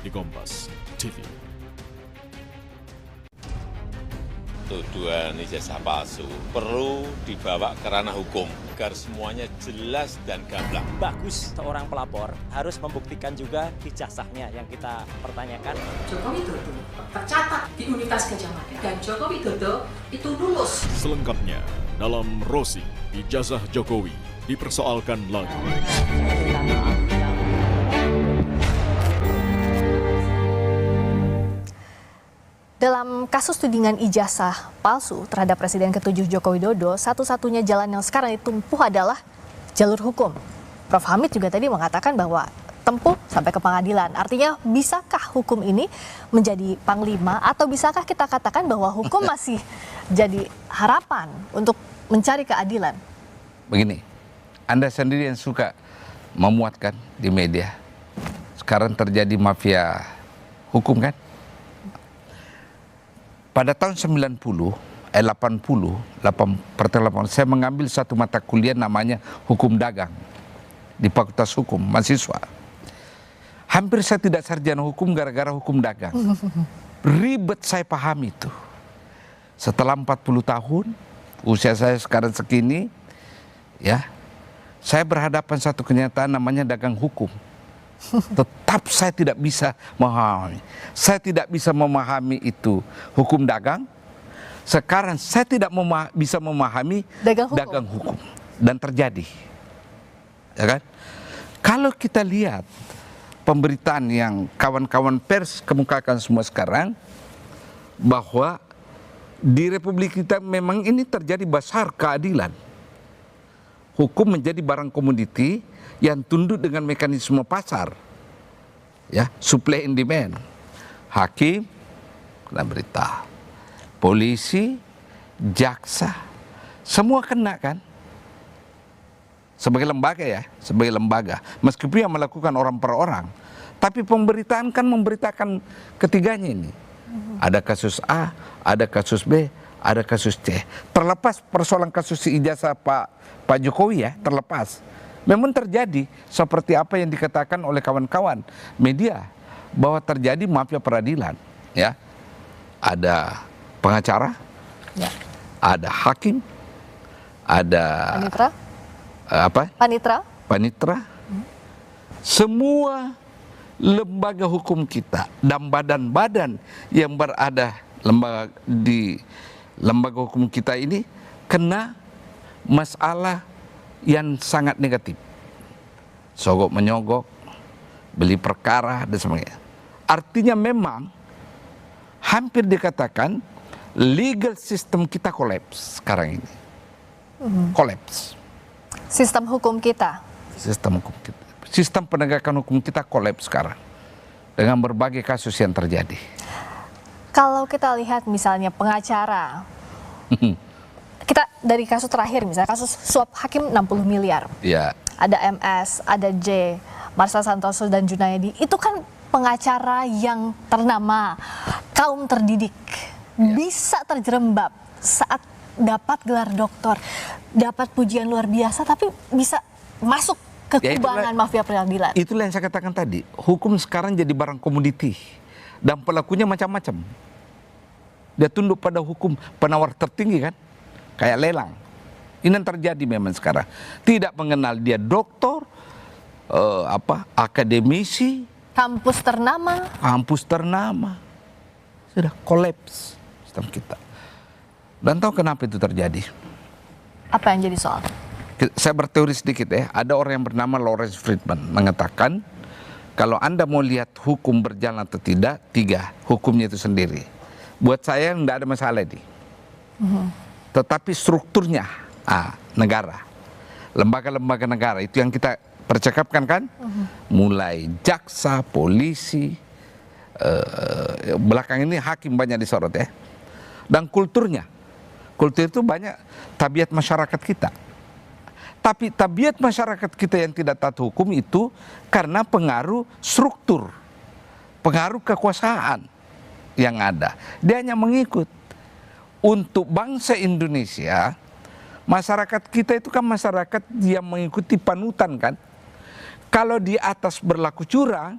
di Kompas TV. Tuduhan ijazah palsu perlu dibawa ke ranah hukum agar semuanya jelas dan gamblang. Bagus seorang pelapor harus membuktikan juga ijazahnya yang kita pertanyakan. Joko Widodo tercatat di Universitas Gadjah Mada dan Joko Widodo itu lulus. Selengkapnya dalam Rosi, ijazah Jokowi dipersoalkan lagi. Dalam kasus tudingan ijazah palsu terhadap Presiden ke-7 Joko Widodo, satu-satunya jalan yang sekarang ditempuh adalah jalur hukum. Prof. Hamid juga tadi mengatakan bahwa tempuh sampai ke pengadilan. Artinya, bisakah hukum ini menjadi panglima atau bisakah kita katakan bahwa hukum masih jadi harapan untuk mencari keadilan? Begini, Anda sendiri yang suka memuatkan di media. Sekarang terjadi mafia hukum kan? Pada tahun 80, saya mengambil satu mata kuliah namanya Hukum Dagang di Fakultas Hukum, mahasiswa. Hampir saya tidak sarjana hukum gara-gara hukum dagang. Ribet saya pahami itu. Setelah 40 tahun, usia saya sekarang segini, ya, saya berhadapan satu kenyataan namanya dagang hukum. Tetap saya tidak bisa memahami. Saya tidak bisa memahami itu hukum dagang. Sekarang saya tidak bisa memahami dagang hukum. Dan terjadi. Ya kan? Kalau kita lihat pemberitaan yang kawan-kawan pers kemukakan semua sekarang, bahwa di Republik kita memang ini terjadi besar keadilan. Hukum menjadi barang komoditi yang tunduk dengan mekanisme pasar, ya, supply and demand. Hakim kena berita, polisi, jaksa, semua kena kan? Sebagai lembaga ya, sebagai lembaga. Meskipun yang melakukan orang per orang, tapi pemberitaan kan memberitakan ketiganya ini. Ada kasus A, ada kasus B, ada kasus C. Terlepas persoalan kasus ijazah Pak Jokowi ya, terlepas. Memang terjadi seperti apa yang dikatakan oleh kawan-kawan media bahwa terjadi mafia peradilan, ya. Ada pengacara, ya. Ada hakim, ada panitra. Semua lembaga hukum kita dan badan-badan yang berada di lembaga hukum kita ini kena masalah yang sangat negatif. Sogok menyogok, beli perkara dan sebagainya. Artinya memang hampir dikatakan legal system kita kolaps sekarang ini. Kolaps. Sistem hukum kita. Sistem penegakan hukum kita kolaps sekarang. Dengan berbagai kasus yang terjadi. Kalau kita lihat misalnya pengacara, kita dari kasus terakhir misalnya kasus suap hakim 60 miliar. Ya. Ada MS, ada J, Marcel Santoso dan Junayadi. Itu kan pengacara yang ternama, kaum terdidik. Ya. Bisa terjerembab saat dapat gelar doktor, dapat pujian luar biasa, tapi bisa masuk ke kubangan mafia peradilan. Itulah yang saya katakan tadi. Hukum sekarang jadi barang komoditi. Dan pelakunya macam-macam. Dia tunduk pada hukum penawar tertinggi kan. Kayak lelang. Ini yang terjadi memang sekarang. Tidak mengenal dia doktor, akademisi, kampus ternama. Sudah kolaps sistem kita. Dan tahu kenapa itu terjadi? Apa yang jadi soal? Saya berteori sedikit ya. Ada orang yang bernama Lawrence Friedman mengatakan kalau Anda mau lihat hukum berjalan atau tidak, 3 hukumnya itu sendiri. Buat saya tidak ada masalah ini. Tetapi strukturnya negara, lembaga-lembaga negara itu yang kita percakapkan kan, mulai jaksa, polisi, belakang ini hakim banyak disorot ya, dan kultur itu banyak tabiat masyarakat kita. Tapi tabiat masyarakat kita yang tidak taat hukum itu karena pengaruh struktur, pengaruh kekuasaan yang ada. Dia hanya mengikut. Untuk bangsa Indonesia, masyarakat kita itu kan masyarakat yang mengikuti panutan kan. Kalau di atas berlaku curang,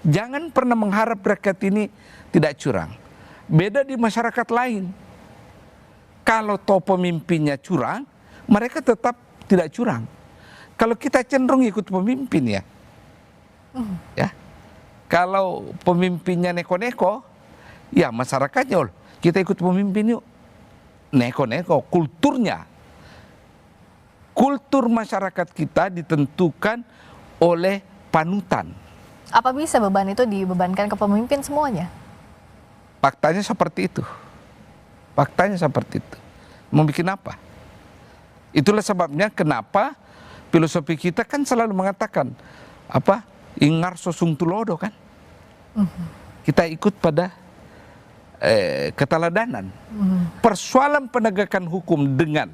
jangan pernah mengharap rakyat ini tidak curang. Beda di masyarakat lain. Kalau toh pemimpinnya curang, mereka tetap tidak curang. Kalau kita cenderung ikut pemimpin ya. Kalau pemimpinnya neko-neko, ya masyarakatnya, kita ikut pemimpin yuk. Neko-neko, kultur masyarakat kita ditentukan oleh panutan. Apa bisa beban itu dibebankan ke pemimpin semuanya? Faktanya seperti itu. Faktanya seperti itu. Mau bikin apa? Itulah sebabnya kenapa filosofi kita kan selalu mengatakan apa? Ingarso sung tulodo kan? Kita ikut pada keteladanan. Persoalan penegakan hukum dengan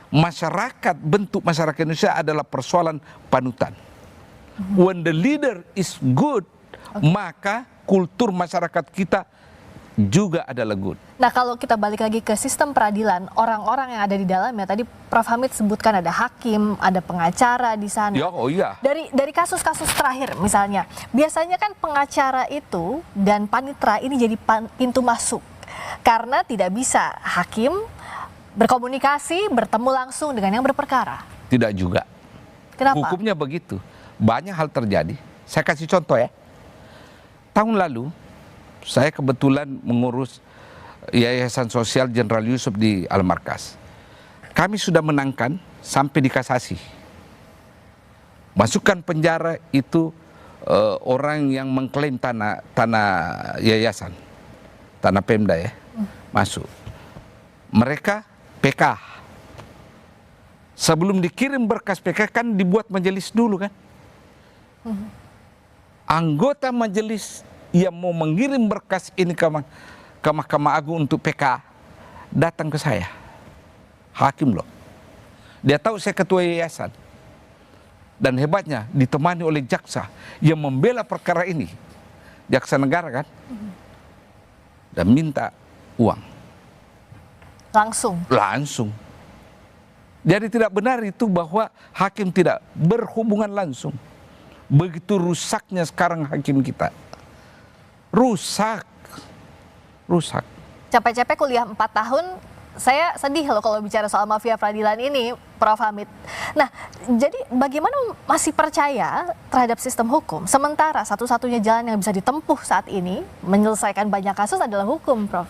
masyarakat, bentuk masyarakat Indonesia adalah persoalan panutan. When the leader is good, maka kultur masyarakat kita juga adalah good. Nah, kalau kita balik lagi ke sistem peradilan, orang-orang yang ada di dalamnya, tadi Prof. Hamid sebutkan ada hakim, ada pengacara di sana. Iya. Dari kasus-kasus terakhir misalnya, biasanya kan pengacara itu dan panitera ini jadi pintu masuk. Karena tidak bisa hakim berkomunikasi, bertemu langsung dengan yang berperkara. Tidak juga. Kenapa? Hukumnya begitu. Banyak hal terjadi. Saya kasih contoh ya. Tahun lalu, saya kebetulan mengurus Yayasan Sosial Jenderal Yusuf di Al-Markas. Kami sudah menangkan sampai di kasasi. Masukkan penjara itu orang yang mengklaim tanah yayasan, tanah Pemda ya, masuk. Mereka PK. Sebelum dikirim berkas PK kan dibuat majelis dulu kan. Anggota majelis yang mau mengirim berkas ini ke Mahkamah Agung untuk PK datang ke saya. Hakim loh. Dia tahu saya ketua yayasan. Dan hebatnya ditemani oleh jaksa yang membela perkara ini. Jaksa negara kan. Dan minta uang. Langsung. Jadi tidak benar itu bahwa hakim tidak berhubungan langsung. Begitu rusaknya sekarang hakim kita. Rusak. Capek-capek kuliah 4 tahun, saya sedih loh kalau bicara soal mafia peradilan ini, Prof. Hamid. Nah, jadi bagaimana masih percaya terhadap sistem hukum? Sementara satu-satunya jalan yang bisa ditempuh saat ini, menyelesaikan banyak kasus adalah hukum, Prof.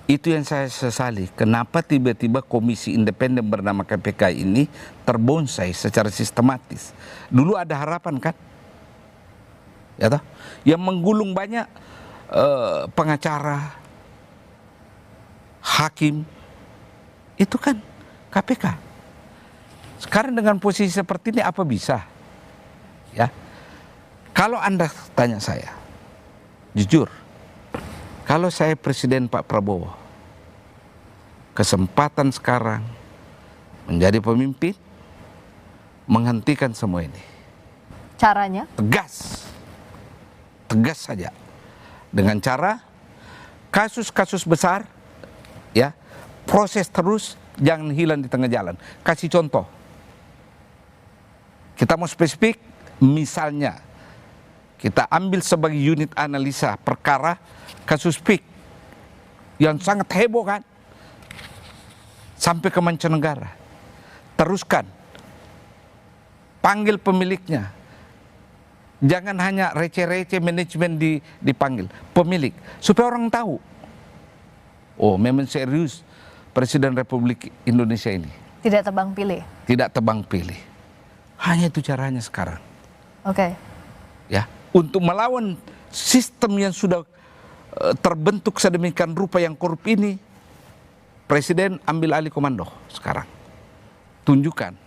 Itu yang saya sesali. Kenapa tiba-tiba komisi independen bernama KPK ini terbonsai secara sistematis? Dulu ada harapan kan? Ya toh? Yang menggulung banyak pengacara, hakim, itu kan KPK. Sekarang dengan posisi seperti ini apa bisa? Ya, kalau Anda tanya saya, jujur, kalau saya Presiden Pak Prabowo, kesempatan sekarang menjadi pemimpin, menghentikan semua ini. Caranya? Tegas saja. Dengan cara kasus-kasus besar, ya, proses terus, jangan hilang di tengah jalan. Kasih contoh. Kita mau spesifik, misalnya kita ambil sebagai unit analisa perkara kasus PIK yang sangat heboh kan, sampai ke mancanegara. Teruskan, panggil pemiliknya. Jangan hanya receh-receh manajemen dipanggil, pemilik, supaya orang tahu. Oh, memang serius Presiden Republik Indonesia ini. Tidak tebang pilih. Tidak tebang pilih. Hanya itu caranya sekarang. Oke. Ya, untuk melawan sistem yang sudah terbentuk sedemikian rupa yang korup ini, Presiden ambil alih komando sekarang. Tunjukkan.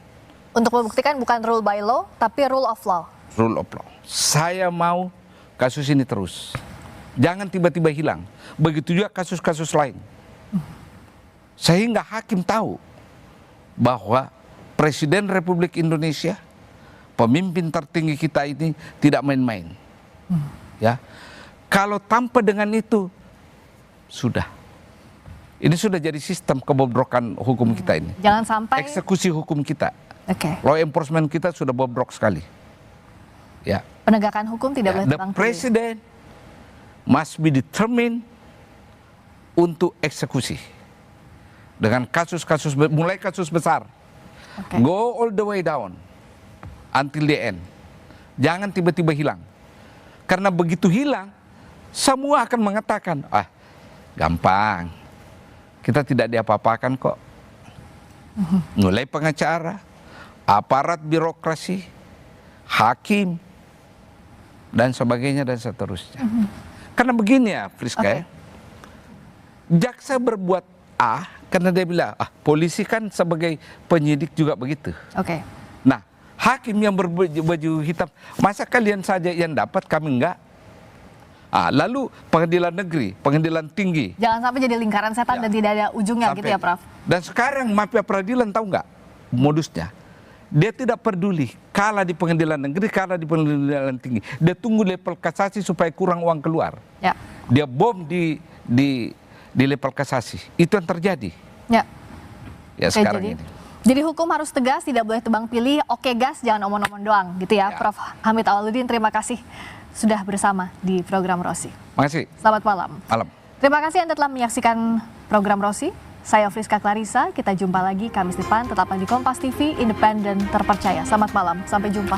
Untuk membuktikan bukan rule by law, tapi rule of law. Rule of law. Saya mau kasus ini terus. Jangan tiba-tiba hilang. Begitu juga kasus-kasus lain. Sehingga hakim tahu bahwa Presiden Republik Indonesia, pemimpin tertinggi kita ini tidak main-main. Ya. Kalau tanpa dengan itu, sudah. Ini sudah jadi sistem kebobrokan hukum kita ini. Jangan sampai eksekusi hukum kita. Oke. Law enforcement kita sudah bobrok sekali. Ya. Penegakan hukum tidak boleh The tebang pilih. president must be determined untuk eksekusi dengan kasus-kasus, mulai kasus besar, Oke. go all the way down until the end. Jangan tiba-tiba hilang, karena begitu hilang semua akan mengatakan, ah gampang, kita tidak diapa-apakan kok. Mulai pengacara, aparat birokrasi, hakim, dan sebagainya dan seterusnya. Karena begini ya Friska, ya. Jaksa berbuat A karena dia bilang, ah polisi kan sebagai penyidik juga begitu. Oke. Nah, hakim yang berbaju hitam, masa kalian saja yang dapat, kami enggak? Lalu pengadilan negeri, pengadilan tinggi. Jangan sampai jadi lingkaran setan dan tidak ada ujungnya gitu ya Prof. Dan sekarang mafia peradilan tahu nggak modusnya? Dia tidak peduli kalah di pengadilan negeri, kalah di pengadilan tinggi. Dia tunggu level kasasi supaya kurang uang keluar. Ya. Dia bom di level kasasi. Itu yang terjadi. Ya. Ya Oke, sekarang ini. Jadi hukum harus tegas, tidak boleh tebang pilih. Oke gas, jangan omong-omong doang gitu ya. Ya. Prof. Hamid Awaludin, terima kasih sudah bersama di program Rosi. Makasih. Selamat malam. Malam. Terima kasih Anda telah menyaksikan program Rosi. Saya Friska Clarissa, kita jumpa lagi Kamis depan. Tetaplah di Kompas TV, independen terpercaya. Selamat malam, sampai jumpa.